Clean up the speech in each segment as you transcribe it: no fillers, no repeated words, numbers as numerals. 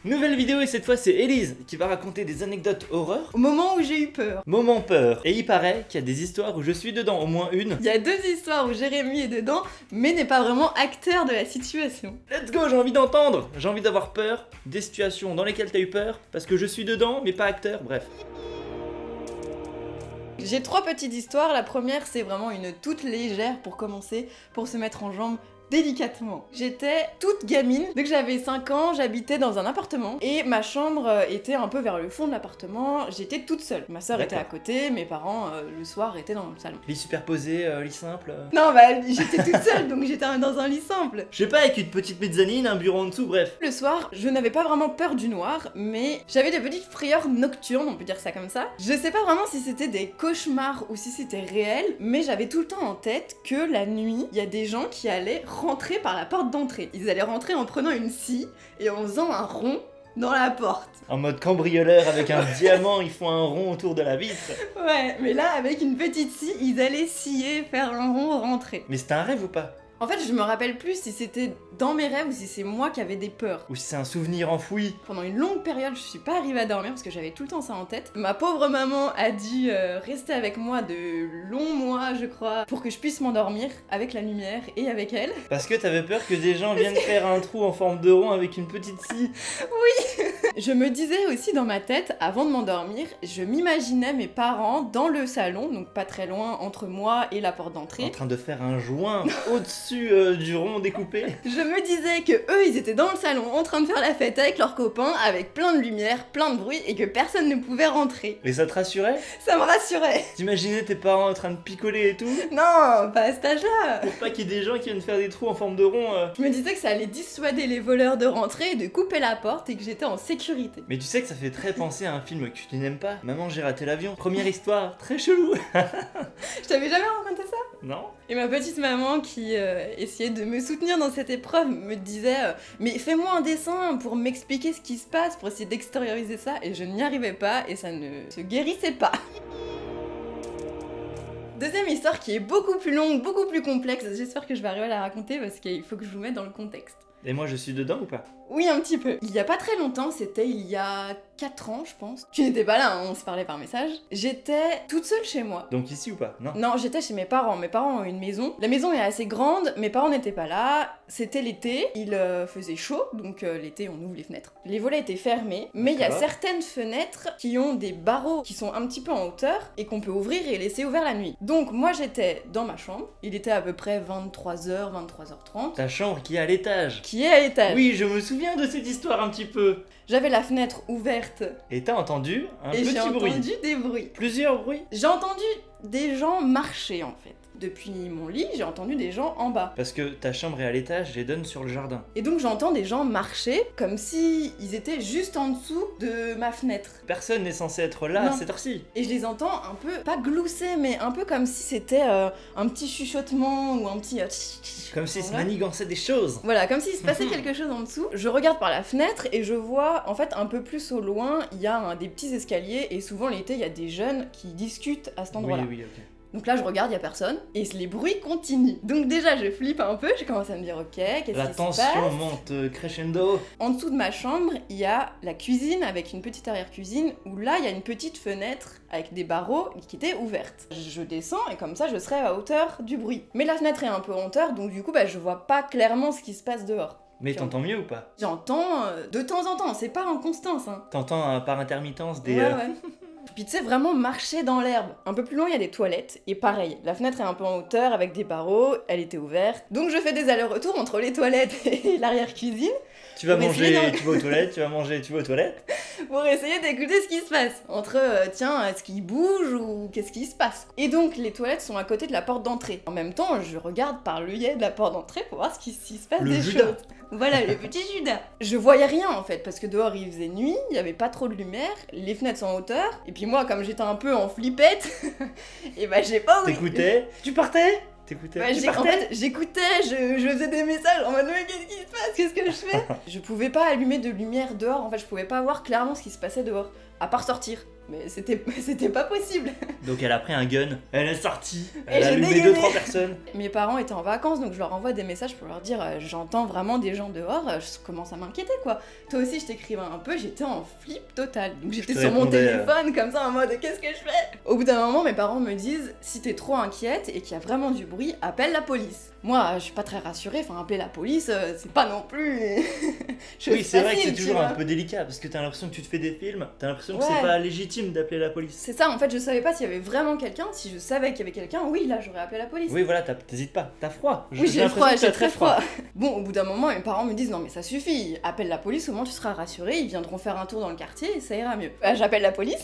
Nouvelle vidéo et cette fois c'est Elise qui va raconter des anecdotes horreur. Au moment où j'ai eu peur. Moment peur. Et il paraît qu'il y a des histoires où je suis dedans, au moins une. Il y a deux histoires où Jérémy est dedans, mais n'est pas vraiment acteur de la situation. Let's go, j'ai envie d'entendre. J'ai envie d'avoir peur des situations dans lesquelles t'as eu peur, parce que je suis dedans mais pas acteur, bref. J'ai trois petites histoires. La première, c'est vraiment une toute légère pour commencer, pour se mettre en jambe délicatement. J'étais toute gamine, dès que j'avais 5 ans, j'habitais dans un appartement et ma chambre était un peu vers le fond de l'appartement, j'étais toute seule. Ma soeur était à côté, mes parents le soir étaient dans le salon. Lit superposé, lit simple. Non bah j'étais toute seule donc j'étais dans un lit simple. Je sais pas, avec une petite mezzanine, un bureau en dessous, bref. Le soir, je n'avais pas vraiment peur du noir, mais j'avais des petites frayeurs nocturnes, on peut dire ça comme ça. Je sais pas vraiment si c'était des cauchemars ou si c'était réel, mais j'avais tout le temps en tête que la nuit, il y a des gens qui allaient rentrer par la porte d'entrée. Ils allaient rentrer en prenant une scie et en faisant un rond dans la porte. En mode cambrioleur avec un diamant, ils font un rond autour de la vitre. Ouais, mais là, avec une petite scie, ils allaient scier, faire un rond, rentrer. Mais c'était un rêve ou pas? En fait, je me rappelle plus si c'était dans mes rêves ou si c'est moi qui avais des peurs. Ou si c'est un souvenir enfoui. Pendant une longue période, je suis pas arrivée à dormir parce que j'avais tout le temps ça en tête. Ma pauvre maman a dû rester avec moi de longs mois, je crois, pour que je puisse m'endormir avec la lumière et avec elle. Parce que t'avais peur que des gens viennent faire un trou en forme de rond avec une petite scie. Oui. Je me disais aussi dans ma tête, avant de m'endormir, je m'imaginais mes parents dans le salon, donc pas très loin entre moi et la porte d'entrée. En train de faire un joint au-dessus du rond découpé. Je me disais que eux, ils étaient dans le salon en train de faire la fête avec leurs copains, avec plein de lumière, plein de bruit, et que personne ne pouvait rentrer. Et ça te rassurait? Ça me rassurait. T'imaginais tes parents en train de picoler et tout? Non, pas à cet âge-là. Pour pas qu'il y ait des gens qui viennent faire des trous en forme de rond. Je me disais que ça allait dissuader les voleurs de rentrer et de couper la porte et que j'étais en sécurité. Mais tu sais que ça fait très penser à un film que tu n'aimes pas. Maman, j'ai raté l'avion. Première histoire, très chelou. Je t'avais jamais raconté ça? Non? Et ma petite maman qui essayait de me soutenir dans cette épreuve me disait mais fais-moi un dessin pour m'expliquer ce qui se passe, pour essayer d'extérioriser ça, et je n'y arrivais pas et ça ne se guérissait pas. Deuxième histoire qui est beaucoup plus longue, beaucoup plus complexe, j'espère que je vais arriver à la raconter parce qu'il faut que je vous mette dans le contexte. Et moi je suis dedans ou pas? Oui, un petit peu. Il y a pas très longtemps, c'était il y a 4 ans, je pense. Tu n'étais pas là, hein, on se parlait par message. J'étais toute seule chez moi. Donc ici ou pas? Non. Non, j'étais chez mes parents. Mes parents ont une maison. La maison est assez grande, mes parents n'étaient pas là. C'était l'été, il faisait chaud, donc l'été on ouvre les fenêtres. Les volets étaient fermés, mais il y a certaines fenêtres qui ont des barreaux qui sont un petit peu en hauteur et qu'on peut ouvrir et laisser ouvert la nuit. Donc moi j'étais dans ma chambre, il était à peu près 23h, 23h30. Ta chambre qui est à l'étage. Qui est à l'étage. Oui, je me souviens de cette histoire un petit peu. J'avais la fenêtre ouverte. Et t'as entendu un petit bruit. Et j'ai entendu des bruits. Plusieurs bruits. J'ai entendu des gens marcher en fait. Depuis mon lit, j'ai entendu des gens en bas. Parce que ta chambre est à l'étage et donne sur le jardin. Et donc j'entends des gens marcher comme si ils étaient juste en dessous de ma fenêtre. Personne n'est censé être là à cette heure-ci. Et je les entends un peu, pas glousser, mais un peu comme si c'était un petit chuchotement ou un petit... Comme s'ils se manigançaient des choses. Voilà, comme s'il se passait quelque chose en dessous. Je regarde par la fenêtre et je vois, en fait, un peu plus au loin, il y a des petits escaliers et souvent l'été, il y a des jeunes qui discutent à cet endroit-là. Oui, ok. Donc là, je regarde, il y a personne, et les bruits continuent. Donc déjà, je flippe un peu, je commence à me dire, ok, qu'est-ce qui se passe? La tension monte crescendo. En dessous de ma chambre, il y a la cuisine, avec une petite arrière-cuisine, où là, il y a une petite fenêtre avec des barreaux qui était ouverte. Je descends, et comme ça, je serai à hauteur du bruit. Mais la fenêtre est un peu en hauteur, donc du coup, je vois pas clairement ce qui se passe dehors. Mais t'entends mieux ou pas? J'entends de temps en temps, c'est pas en constance, hein. T'entends par intermittence des... Ouais. Puis tu sais, vraiment marcher dans l'herbe. Un peu plus loin, il y a des toilettes. Et pareil, la fenêtre est un peu en hauteur avec des barreaux, elle était ouverte. Donc je fais des allers-retours entre les toilettes et l'arrière-cuisine. Tu vas manger, tu vas aux toilettes, tu vas manger, tu vas aux toilettes. Pour essayer d'écouter ce qui se passe. Entre, tiens, est-ce qu'il bouge ou qu'est-ce qui se passe? Et donc les toilettes sont à côté de la porte d'entrée. En même temps, je regarde par l'œillet de la porte d'entrée pour voir s'il se passe des choses. Voilà, le petit Judas. Je voyais rien en fait, parce que dehors il faisait nuit, il y avait pas trop de lumière, les fenêtres sont en hauteur, et puis moi, comme j'étais un peu en flippette, et j'ai pas... T'écoutais? Tu partais? T'écoutais? En fait, j'écoutais, je faisais des messages en mode mais qu'est-ce qui se passe? Qu'est-ce que je fais? Je pouvais pas allumer de lumière dehors, en fait, je pouvais pas voir clairement ce qui se passait dehors, à part sortir. mais c'était pas possible. Donc elle a pris un gun, elle est sortie, elle Et a j'ai allumé dégainé. 2-3 personnes. Mes parents étaient en vacances, donc je leur envoie des messages pour leur dire j'entends vraiment des gens dehors, je commence à m'inquiéter quoi. Toi aussi je t'écrivais un peu, j'étais en flip total. Donc j'étais te sur mon répondais, téléphone comme ça en mode qu'est-ce que je fais. Au bout d'un moment mes parents me disent si t'es trop inquiète et qu'il y a vraiment du bruit, appelle la police. Moi je suis pas très rassurée, enfin appeler la police c'est pas non plus... Oui, c'est vrai que c'est facile, tu toujours vois. un peu délicat parce que t'as l'impression que tu te fais des films, t'as l'impression que Ouais. c'est pas légitime d'appeler la police. C'est ça, en fait je savais pas s'il y avait vraiment quelqu'un, si je savais qu'il y avait quelqu'un, oui là j'aurais appelé la police. Oui, voilà, t'hésites pas, t'as froid. Oui, j'ai l'impression froid, que t'as j'ai très froid. Bon, au bout d'un moment, mes parents me disent non mais ça suffit, appelle la police, au moins tu seras rassuré, ils viendront faire un tour dans le quartier et ça ira mieux. J'appelle la police,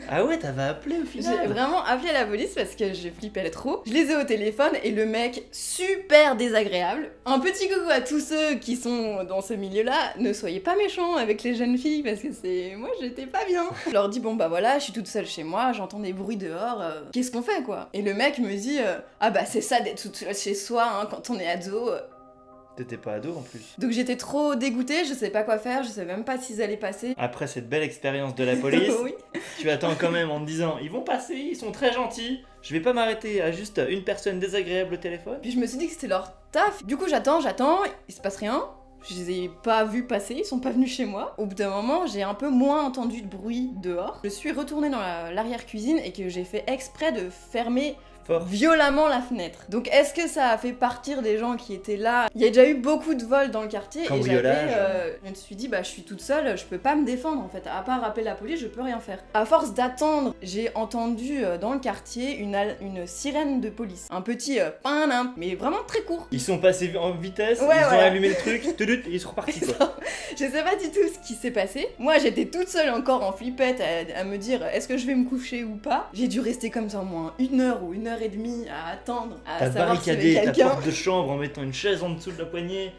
Ah ouais, t'avais appelé au j'ai final. vraiment appelé la police parce que je flippais trop. Je les ai au téléphone et le mec super désagréable. Un petit coucou à tous ceux qui sont dans ce milieu-là, ne soyez pas méchants avec les jeunes filles parce que moi j'étais pas bien. Je leur dis bon bah voilà, je suis toute seule chez moi, j'entends des bruits dehors, qu'est-ce qu'on fait quoi? Et le mec me dit ah bah c'est ça d'être toute seule chez soi hein, quand on est ado. T'étais pas ado en plus. Donc j'étais trop dégoûtée, je savais pas quoi faire, je savais même pas s'ils allaient passer. Après cette belle expérience de la police, Oui. tu attends quand même en te disant ils vont passer, ils sont très gentils, je vais pas m'arrêter à juste une personne désagréable au téléphone. Puis je me suis dit que c'était leur taf. Du coup j'attends, il se passe rien. Je les ai pas vus passer, ils sont pas venus chez moi. Au bout d'un moment, j'ai un peu moins entendu de bruit dehors. Je suis retournée dans l'arrière-cuisine et que j'ai fait exprès de fermer Fort. violemment la fenêtre. Donc est-ce que ça a fait partir des gens qui étaient là? Il y a déjà eu beaucoup de vols dans le quartier et Cambriolage. je me suis dit bah je suis toute seule, je peux pas me défendre en fait. À part appeler la police, je peux rien faire. À force d'attendre, j'ai entendu dans le quartier une sirène de police. Un petit pinam, mais vraiment très court. Ils sont passés en vitesse, Ouais, ils ont voilà. allumé le truc, tudut, et ils sont repartis quoi. Je sais pas du tout ce qui s'est passé. Moi, j'étais toute seule encore en flippette à me dire est-ce que je vais me coucher ou pas. J'ai dû rester comme ça au moins 1 heure ou 1 heure et demie à attendre, à T'as savoir s'il y avait barricadé ta quelqu'un. porte de chambre en mettant une chaise en dessous de la poignée.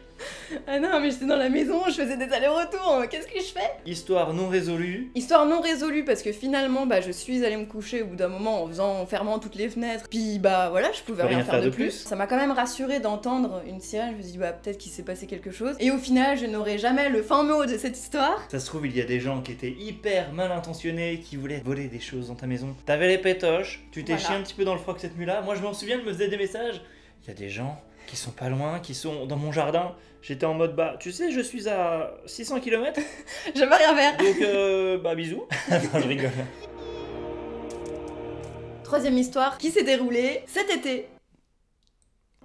Ah non, mais j'étais dans la maison, je faisais des allers-retours, qu'est-ce que je fais? Histoire non résolue. Histoire non résolue parce que finalement, bah, je suis allée me coucher au bout d'un moment en fermant toutes les fenêtres. Puis bah voilà, je pouvais rien faire de plus. Ça m'a quand même rassurée d'entendre une sirène. Je me suis dit bah peut-être qu'il s'est passé quelque chose. Et au final, je n'aurai jamais le fin mot de cette histoire. Ça se trouve, il y a des gens qui étaient hyper mal intentionnés, qui voulaient voler des choses dans ta maison. T'avais les pétoches, tu t'es Voilà. chié un petit peu dans le froc cette nuit-là. Moi, je m'en souviens, je me faisais des messages. Il y a des gens qui sont pas loin, qui sont dans mon jardin. J'étais en mode, bah, tu sais, je suis à 600 km, Je peux rien faire. donc, bah, bisous. Non, je rigole. Troisième histoire qui s'est déroulée cet été.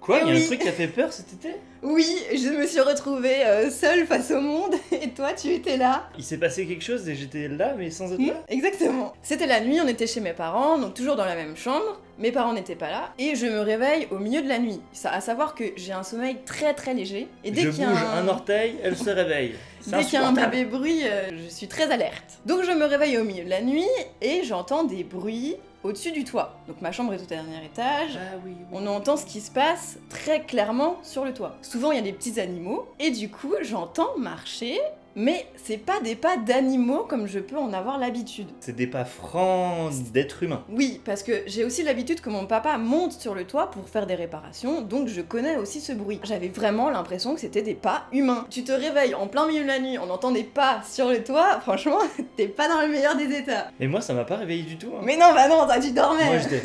Quoi, Eh il y a oui. un truc qui a fait peur cet été? Oui, je me suis retrouvée seule face au monde et toi tu étais là. Il s'est passé quelque chose et j'étais là, mais sans être là? Exactement. C'était la nuit, on était chez mes parents, donc toujours dans la même chambre. Mes parents n'étaient pas là et je me réveille au milieu de la nuit. Ça, à savoir que j'ai un sommeil très très léger et dès Je qu'il y a bouge un orteil, elle se réveille. C'est Dès qu'il y a un insupportable. bébé bruit, je suis très alerte. Donc je me réveille au milieu de la nuit et j'entends des bruits au-dessus du toit. Donc ma chambre est au dernier étage. Ah oui, oui. On entend ce qui se passe très clairement sur le toit. Souvent il y a des petits animaux et du coup j'entends marcher, mais c'est pas des pas d'animaux comme je peux en avoir l'habitude. C'est des pas francs d'êtres humains. Oui, parce que j'ai aussi l'habitude que mon papa monte sur le toit pour faire des réparations, donc je connais aussi ce bruit. J'avais vraiment l'impression que c'était des pas humains. Tu te réveilles en plein milieu de la nuit, on entend des pas sur le toit, franchement, t'es pas dans le meilleur des états. Mais moi, ça m'a pas réveillé du tout. Hein. Mais non, bah non, toi tu dormais. Moi, j'étais.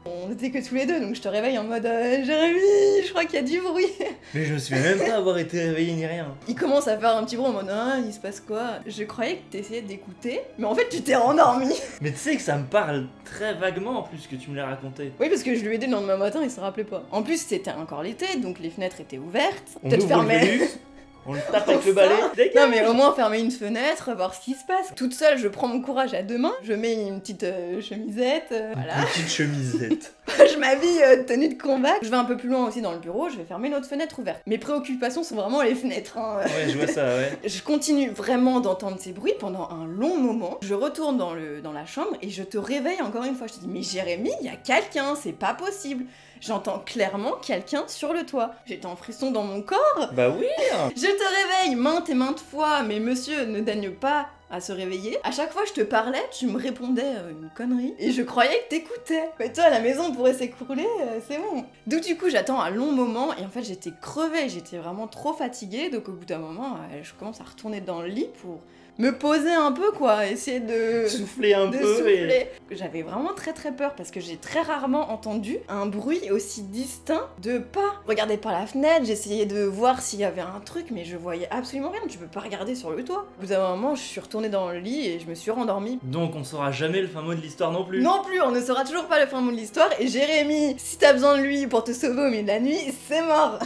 On était que tous les deux, donc je te réveille en mode Jérémy, je crois qu'il y a du bruit. Mais je me souviens même pas avoir été réveillé ni rien. Il commence à faire un petit bruit en mode ah, il se passe quoi? Je croyais que t'essayais d'écouter, mais en fait tu t'es endormi. Mais tu sais que ça me parle très vaguement en plus que tu me l'as raconté. Oui, parce que je lui ai dit le lendemain matin, il se rappelait pas. En plus, c'était encore l'été, donc les fenêtres étaient ouvertes. On Peut-être ouvre le fermées. Vénus, on le tape avec le balai. Dégage. Non, mais au moins fermer une fenêtre, voir ce qui se passe. Toute seule, je prends mon courage à deux mains, je mets une petite chemisette, voilà. Une petite chemisette. Je m'habille tenue de combat. Je vais un peu plus loin aussi dans le bureau, je vais fermer une autre fenêtre ouverte. Mes préoccupations sont vraiment les fenêtres. Hein. Ouais, je vois ça, ouais. Je continue vraiment d'entendre ces bruits pendant un long moment. Je retourne dans la chambre et je te réveille encore une fois. Je te dis, mais Jérémy, il y a quelqu'un, c'est pas possible. J'entends clairement quelqu'un sur le toit. J'étais en frisson dans mon corps. Bah oui. Je te réveille maintes et maintes fois, mais monsieur ne daigne pas à se réveiller. À chaque fois je te parlais, tu me répondais une connerie et je croyais que t'écoutais. Mais toi, la maison pourrait s'écrouler, c'est bon. Donc du coup, j'attends un long moment et en fait, j'étais crevée, j'étais vraiment trop fatiguée. Donc au bout d'un moment, je commence à retourner dans le lit pour me poser un peu quoi, essayer de souffler un peu. Souffler. J'avais vraiment très peur parce que j'ai très rarement entendu un bruit aussi distinct de pas regarder par la fenêtre, j'essayais de voir s'il y avait un truc mais je voyais absolument rien, tu peux pas regarder sur le toit. Au bout d'un moment, je suis retournée dans le lit et je me suis rendormie. Donc on saura jamais le fin mot de l'histoire non plus. Non plus, on ne saura toujours pas le fin mot de l'histoire et Jérémy, si t'as besoin de lui pour te sauver au milieu de la nuit, c'est mort.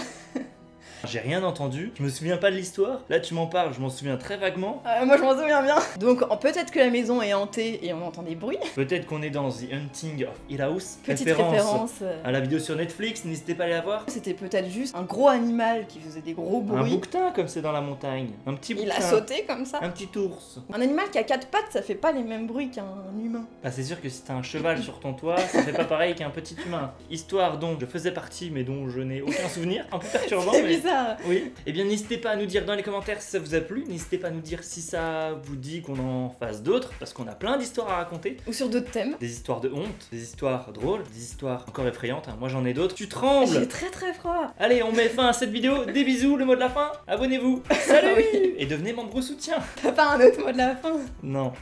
J'ai rien entendu, je me souviens pas de l'histoire. Là tu m'en parles, je m'en souviens très vaguement. Moi je m'en souviens bien. Donc peut-être que la maison est hantée et on entend des bruits. Peut-être qu'on est dans The Hunting of Hill House. Petite référence à la vidéo sur Netflix, n'hésitez pas à aller la voir. C'était peut-être juste un gros animal qui faisait des gros bruits. Un bouquetin comme c'est dans la montagne. Un petit bouquetin. Il a sauté comme ça. Un petit ours. Un animal qui a 4 pattes, ça fait pas les mêmes bruits qu'un humain. Bah c'est sûr que si t'as un cheval sur ton toit, ça fait pas pareil qu'un petit humain. Histoire dont je faisais partie mais dont je n'ai aucun souvenir. Un peu perturbant. C'est mais... bizarre. Oui. Eh bien n'hésitez pas à nous dire dans les commentaires si ça vous a plu. N'hésitez pas à nous dire si ça vous dit qu'on en fasse d'autres. Parce qu'on a plein d'histoires à raconter. Ou sur d'autres thèmes. Des histoires de honte, des histoires drôles, des histoires encore effrayantes. Moi j'en ai d'autres. Tu trembles. J'ai très froid. Allez, on met fin à cette vidéo. Des bisous, le mot de la fin. Abonnez-vous. Salut. Et devenez membre soutien. T'as pas un autre mot de la fin? Non.